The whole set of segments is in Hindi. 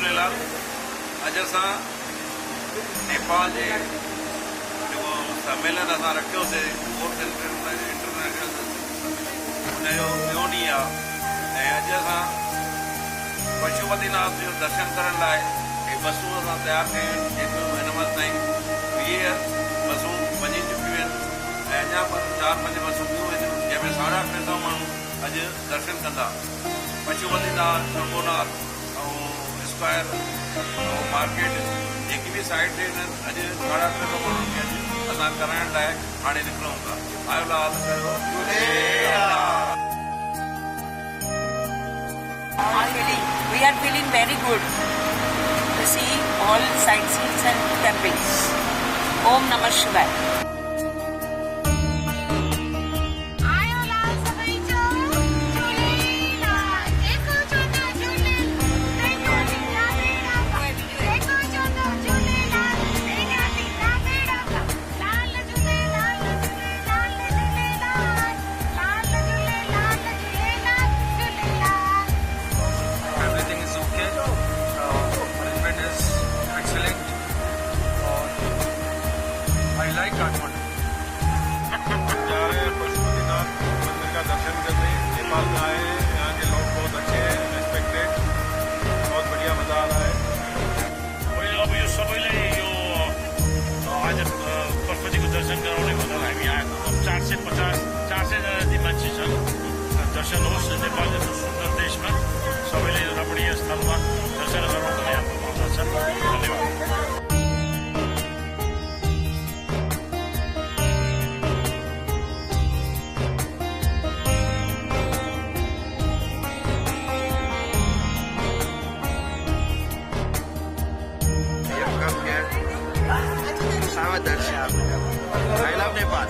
झूलेलाल। अॼु असां नेपाल जे जेको सम्मेलन असां रखियोसीं फोर्थ इंटरनेशनल हुनजो ॿियों ॾींहुं आहे ऐं अॼु असां पशुपतिनाथ जो दर्शन करण लाइ हे बसूं असां तयारु कयूं आहिनि जेकियूं हिन महिल ताईं 20 बसूं वञी चुकियूं आहिनि ऐं अञा पर 4-5 बसूं ॿियूं आहिनि जंहिंमें 350 माण्हू अॼु दर्शन कंदा। पशुपतिनाथ, शंभूनाथ ऐं स्क्वायर ऐं मार्केट जेकी बि साइड आहिनि अॼु 350 माण्हुनि खे अॼु असां कराइण लाइ हाणे निकिरूं था। आयो लाल कयो We are feeling very good to see all sightseeing and temples. Om Namah Shivaya. Pashupatinath मंदिर का दर्शन करने नेपाल में आए हैं। यहाँ के लोग बहुत अच्छे हैं, रेस्पेक्टेड, बहुत बढ़िया मजा आ रहा है। अब यो सबैलाई यो आज पशुपतिको दर्शन गराउने भनेर हामी आएको 450-400 जना जति मान्छे छन्। दर्शन होस् नेपाल जस्तो सुन्दर देशमा सबैले रमणीय स्थलमा दर्शन गराउने हाम्रो भावना छ। धन्यवाद। I love Nepal.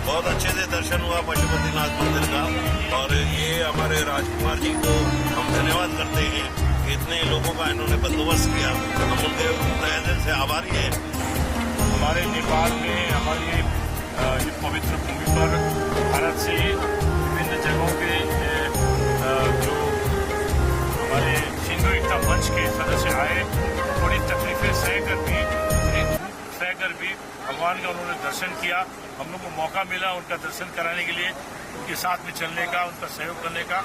बहुत अच्छे से दर्शन हुआ पशुपतिनाथ मंदिर का और ये हमारे राजकुमार जी को हम धन्यवाद करते हैं कि इतने लोगों का इन्होंने बंदोबस्त किया। हम उनके तहे दिल से आभारी हैं। हमारे नेपाल में हमारी ये पवित्र भूमि पर भारत से विभिन्न जगहों के जो हमारे हिंदू एकता मंच के सदस्य आए, बड़ी तकलीफें सहकर भी भगवान का उन्होंने दर्शन किया। हम लोग को मौका मिला उनका दर्शन कराने के लिए, उनके साथ में चलने का, उनका सहयोग करने का।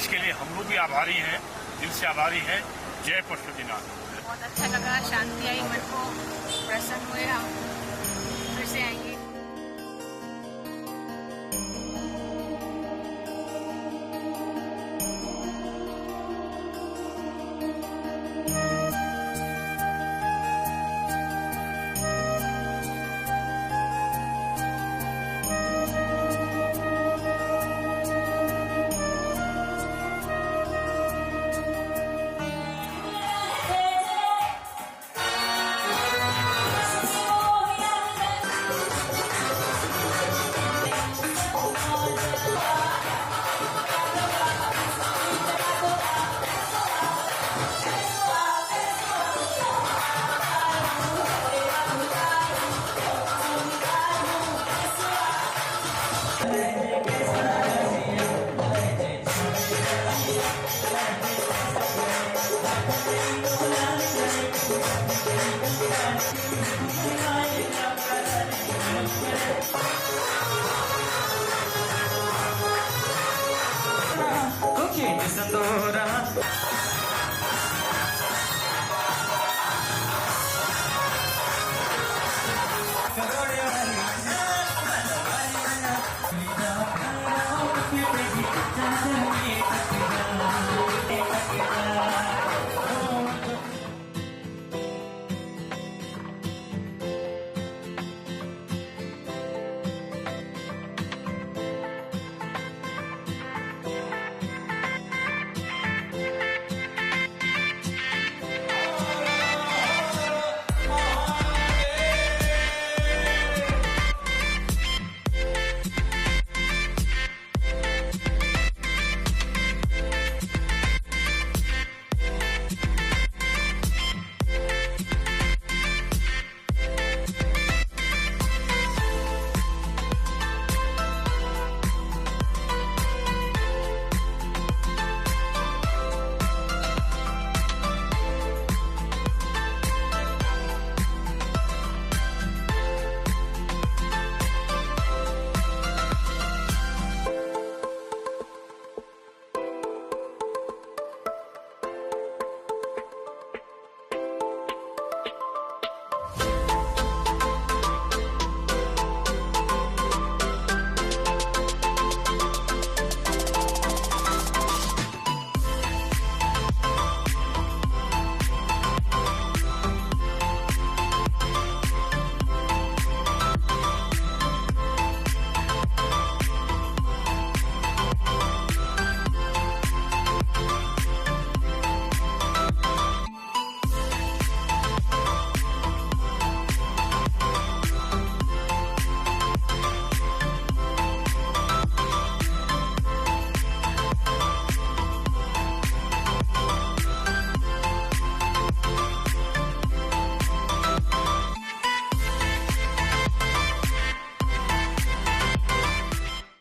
इसके लिए हम लोग भी आभारी हैं, दिल से आभारी हैं। जय पशुपतिनाथ। बहुत अच्छा लगा, शांति आई मन को, प्रसन्न हुए, हम फिर से आएंगे।